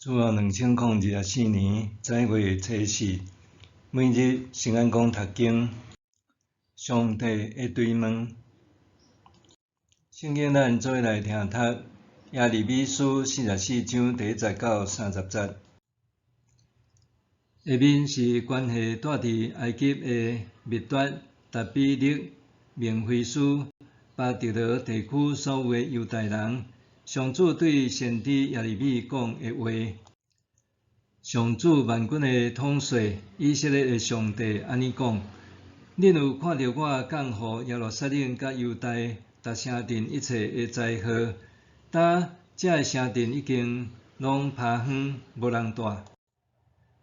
自2024年10月初4，每日圣安宫读经，上帝的对问。圣经咱做来听读耶利米书44章第1节到30节。下面是关系住伫埃及的密达、达比勒、明菲斯、巴特罗地区所有的犹太人，上主对先知耶利米讲的话。上主万军的统帅以色列的上帝安尼讲：恁有看到我降予耶路撒冷甲犹大逐城镇一切的灾祸？呾这城镇已经拢趴荒，无人住。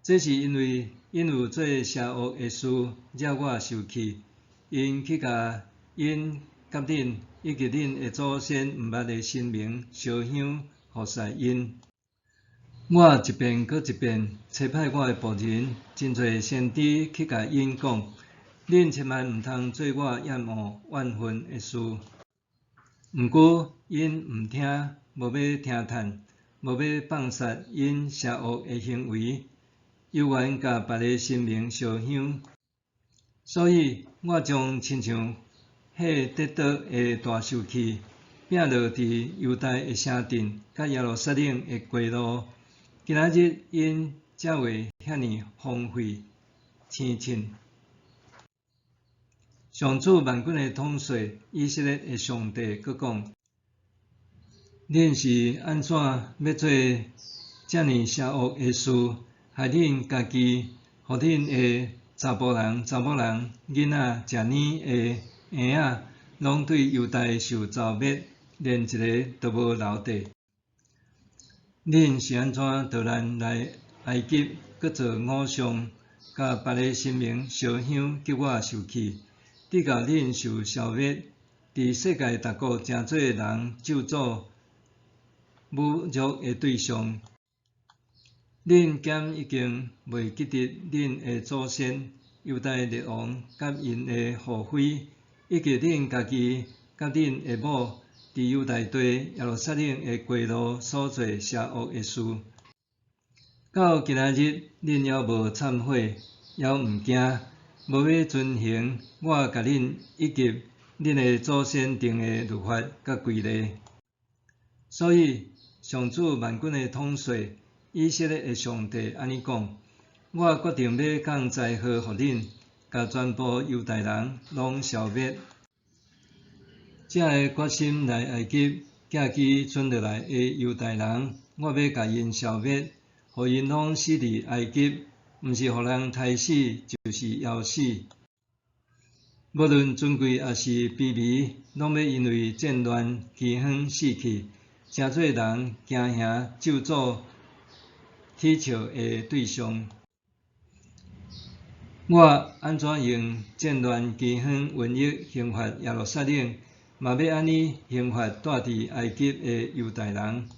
这是因为因有做邪恶的事，惹我生气。因去甲因甲恁以及恁的祖先毋捌的神明烧香服侍因。我一遍搁一遍差派我的仆人，真侪先知去甲因讲：恁千万毋通做我厌恶怨恨的事。毋过因毋听，无要听叹，无要放杀因邪恶的行为，又愿甲别个神明烧香。所以我将亲像火跌倒的大受气，摒落伫犹大的城镇甲耶路撒冷的街路。今仔日因才会遐尼荒废青青。上主万军的统帅以色列的上帝佫讲：恁是安怎要做遮尼邪恶的事，害恁家己，互恁的查甫人、查某人、囡仔、食奶的婴仔，拢对犹大受糟灭，连一个都无留地。恁是安怎逃难来埃及，搁做偶像，甲别个神明烧香，激我受气，直到恁受消灭，伫世界各国诚侪人咒诅、侮辱的对象。恁减已经袂记得恁的祖先犹大列王甲因的后妃，以及恁家己甲恁的某伫犹大地耶路撒冷的街路所做邪恶的事。到今仔日，恁还无忏悔，还毋惊，无要遵行我甲恁以及恁的祖先定的律法甲规例。所以，上主万军的统帅以色列的上帝安尼讲：我决定要降灾祸予恁，甲全部犹大人拢消灭。这个决心来埃及寄居存落来的犹大人，我要甲因消灭，互因拢死伫埃及，毋是互人杀死，就是枵死。无论尊贵也是卑微，拢要因为战乱饥荒死去。诚侪人惊吓咒诅啼笑的对象。我安怎用战乱、饥荒、瘟疫刑罚耶路撒冷，嘛要安尼刑罚住伫埃及的犹大人，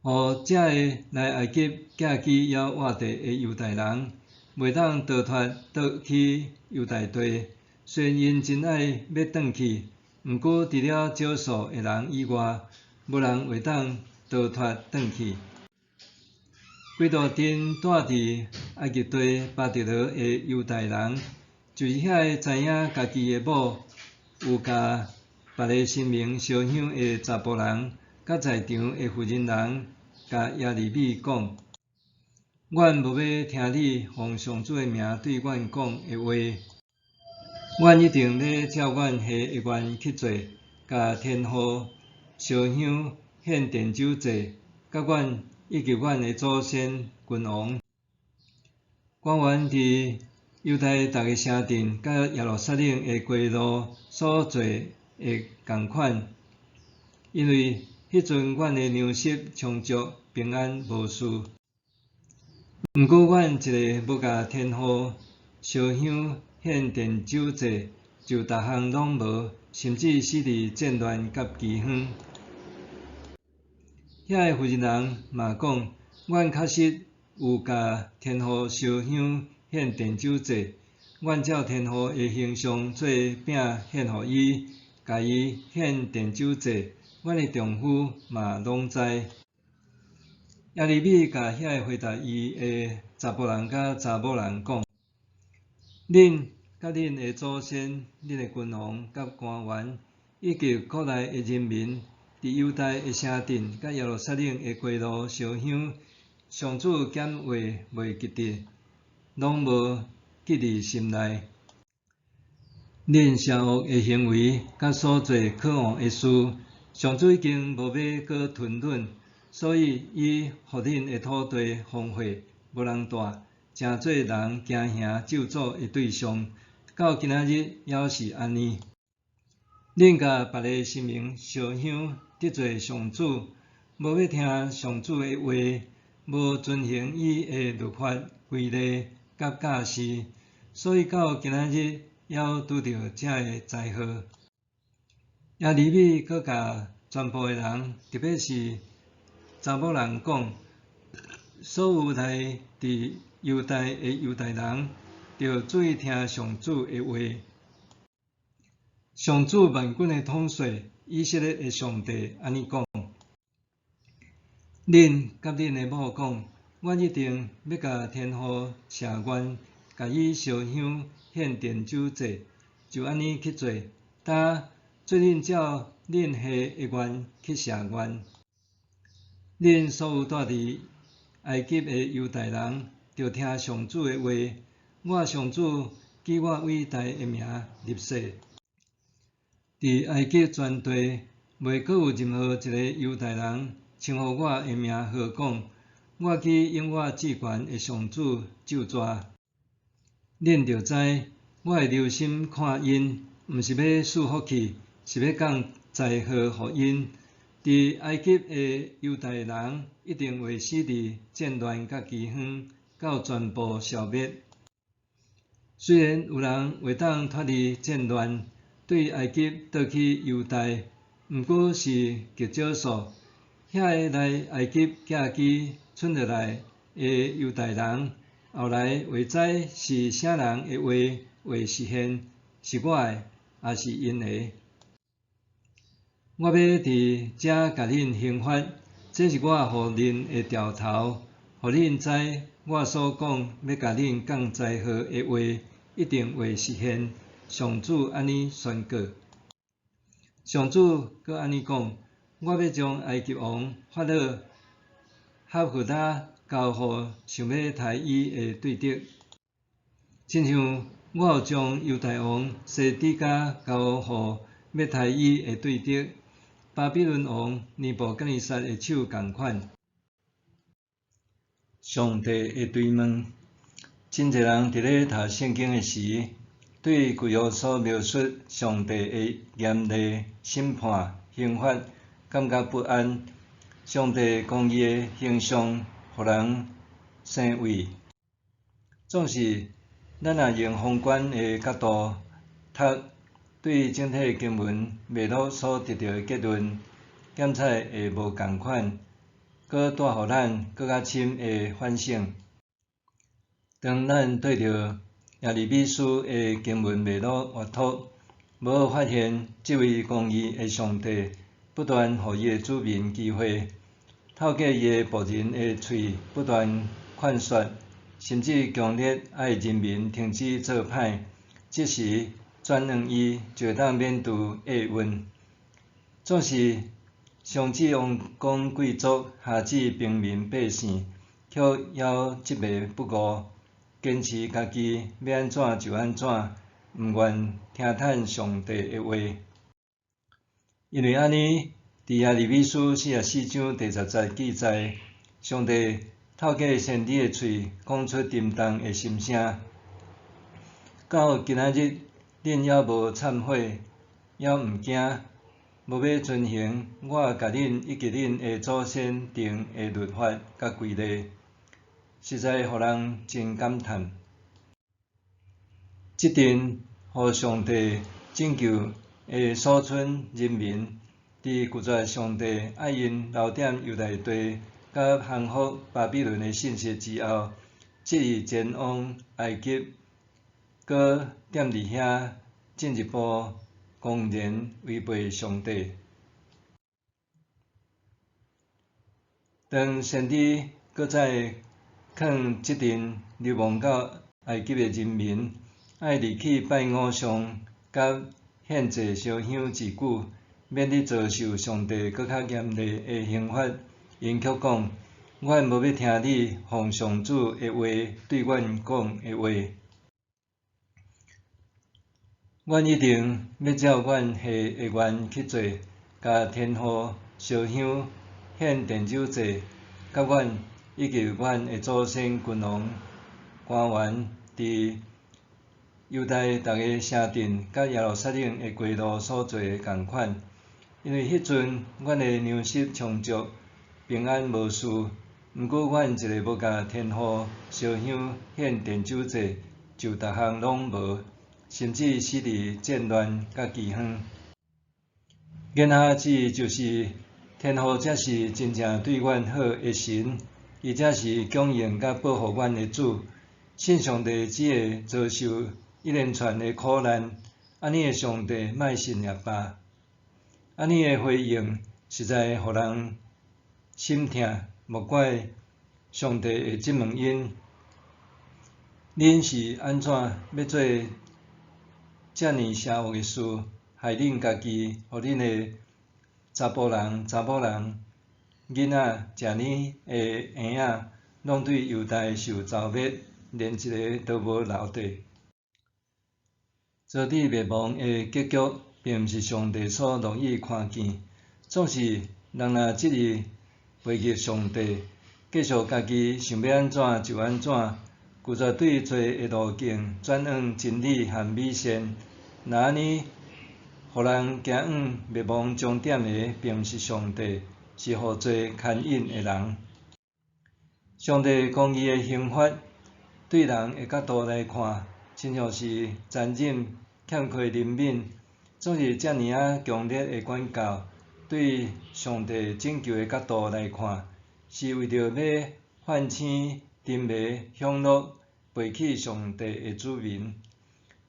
互这个来埃及寄居还活地的犹大人，袂当逃脱倒去犹大地。虽然因真爱要转去，毋过除了少数的人以外，无人会当逃脱转去。几大阵住伫埃及地巴特罗的犹大人，就是遐个知影家己的某有甲别个神明烧香的查甫人，甲在场的妇人人，甲耶利米讲：阮无要听你奉上主的名对阮讲的话，阮一定要照阮下的愿去做，甲天父烧香献奠酒祭，甲阮以及阮的祖先君王，官员伫犹太逐个城镇甲耶路撒冷的街路所做的共款，因为迄阵阮的粮食充足，平安无事。毋过阮一个要甲天父烧香献奠酒祭，就逐项拢无，甚至死伫战乱甲饥荒。遐个妇人人嘛讲：阮确实有甲天父烧香献奠酒祭，阮照天父的形象做饼献予伊，甲伊献奠酒祭。阮的丈夫嘛拢知。耶利米甲遐回答伊的查甫人甲查某人讲：恁甲恁的祖先、恁的君王甲官员，以及国内的人民，伫犹大的城镇甲耶路撒冷的街路烧香，上主检话袂记得，拢无记伫心内。恁邪恶的行为甲所做可恶的事，上主已经无要搁吞忍，所以伊互恁的土地荒废，无人住，诚做人惊吓咒诅的对象。到今仔日犹是安尼。恁甲别个神明烧香，得罪上主，无要听上主的话，无遵行伊的律法、规例甲教示，所以到今仔日还拄着这个灾祸。耶利米搁甲全部的人，特别是查某人讲，所有来伫犹大的犹大人，着注意听上主的话。上主万军的统帅以色列的上帝安尼讲：恁甲恁的某讲，我一定要甲天父谢愿，甲伊烧香献奠酒祭，就安尼去做。呾做恁照恁下的愿去谢愿。恁所有住伫埃及的犹大人，着听上主的话。我上主记我伟大的名立誓。伫埃及全地，袂阁有任何一个犹大人称呼我的名号讲，我去永我至权的上主咒詛。恁着知，我会留心看因，毋是要赐福气，是要降灾祸互因。伫埃及的犹大人一定会死伫战乱甲饥荒，到全部消灭。虽然有人会当脱离战乱，对埃及倒去犹大，毋过是极少数。遐个来埃及寄居剩落来的犹大人，后来会知是啥人的话会实现，是我的，也是因的。我要伫遮甲恁刑罚，这是我互恁的兆头，互恁知我所讲要甲恁降灾祸的话，一定会实现。上主安尼宣告。上主搁安尼讲：我要将埃及王法老哈弗拉交互想要杀伊的对敌，亲像我有将犹大王西底家交互要杀伊的对敌巴比伦王尼布甲尼撒的手共款。上帝的对问，真侪人伫咧读圣经的时，对旧约所描述上帝的严厉审判、刑罚感觉不安。上帝公义的形象，互人生畏。总是，咱若用宏观的角度读，对整体经文脉络所得到的结论，检测会无共款，搁带互咱搁较深的反省。当咱对着耶利米书的经文脉络阅读，无发现这位公义的上帝不断互伊的子民机会，透过伊的仆人的喙不断劝说，甚至强烈爱人民停止做歹，这时转让伊就会当免除厄运。总是上至王公贵族，下至平民百姓，却还执迷不悟，坚持家己要安怎就安怎，毋愿听叹上帝的话。因为安尼，伫耶利米书44章第10节记载，上帝透过先知的喙讲出沉重的心声。到今仔日，恁还无忏悔，还毋惊，无要遵行我甲恁以及恁的祖先定的律法甲规例，实在互人真感叹。这阵互上帝拯救的所存人民，伫拒绝上帝爱因留点犹大地，甲降服巴比伦的信息之后，即日前往埃及，搁踮伫遐进一步公然违背上帝。当先知搁再劝即阵流亡到埃及的人民，爱离弃拜偶像，甲献祭烧香祭古，免得遭受上帝搁较严厉的刑罚。因却讲：阮无要听你奉上主的话对阮讲的话。阮一定要照阮下的愿去做，甲天父烧香献奠酒祭，甲阮以及阮的祖先君王官员伫犹大逐个城镇，甲耶路撒冷的街路所做的共款。因为迄阵阮的粮食充足，平安无事。毋过阮一个要甲天父烧香献奠酒祭，就逐项拢无。甚至死伫战乱甲饥荒。言下之意就是，天父才是真正对阮好的神，伊才是供应甲保护阮的主。信上帝只会遭受一连串的苦难，安尼的上帝莫信也罢。安尼的回应实在互人心痛，莫怪上帝会质问因：恁是安怎要做遮尔邪恶的事，害恁家己，互恁的查甫人、查某人、囡仔、食奶的婴仔，拢对犹大受糟灭，连一个都无留地。遭地灭亡的结局，并毋是上帝所乐意看见。总是人若执意背逆上帝，继续家己想要安怎就安怎，拒绝对罪的路径转往真理和美善。若安尼，互人行往灭亡终点的，并毋是上帝，是互罪牵引的人。上帝公义的刑罚，对人的角度来看，亲像是残忍、欠缺怜悯。总是遮尔啊强烈的管教，对上帝拯救的角度来看，是为着要唤醒沉迷享乐、背弃上帝的子民。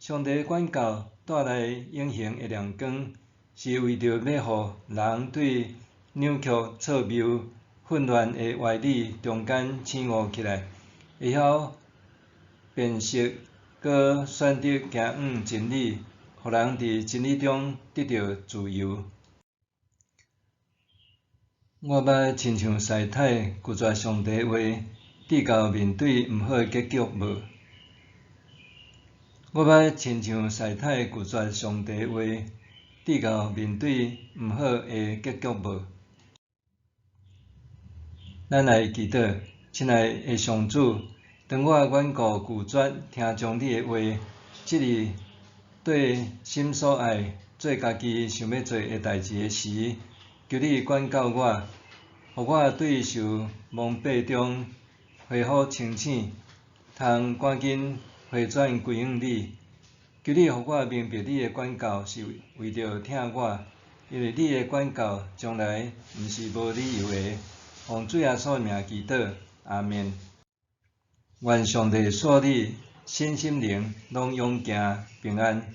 上帝的管教带来永恒的亮光，是为着要互人对扭曲、错谬、混乱的歪理中间醒悟起来，会晓辨识，搁选择行往真理，互人伫真理中得到自由。我捌亲像师太拒绝上帝的话，直到面对毋好的结局无？我捌亲像师太拒绝上帝的话，直到面对毋好的结局无？咱来祈祷，亲爱的上主，当我远顾拒绝听从你的话，执意对心所爱做家己想要做的代志的时，求你管教我，互我对受蒙蔽中恢复清醒，通赶紧回转归向你。求你互我明白你的管教是为着疼我，因为你的管教从来毋是无理由的。奉主耶稣的名祈祷，阿们。愿上帝赐你身心灵拢永行平安。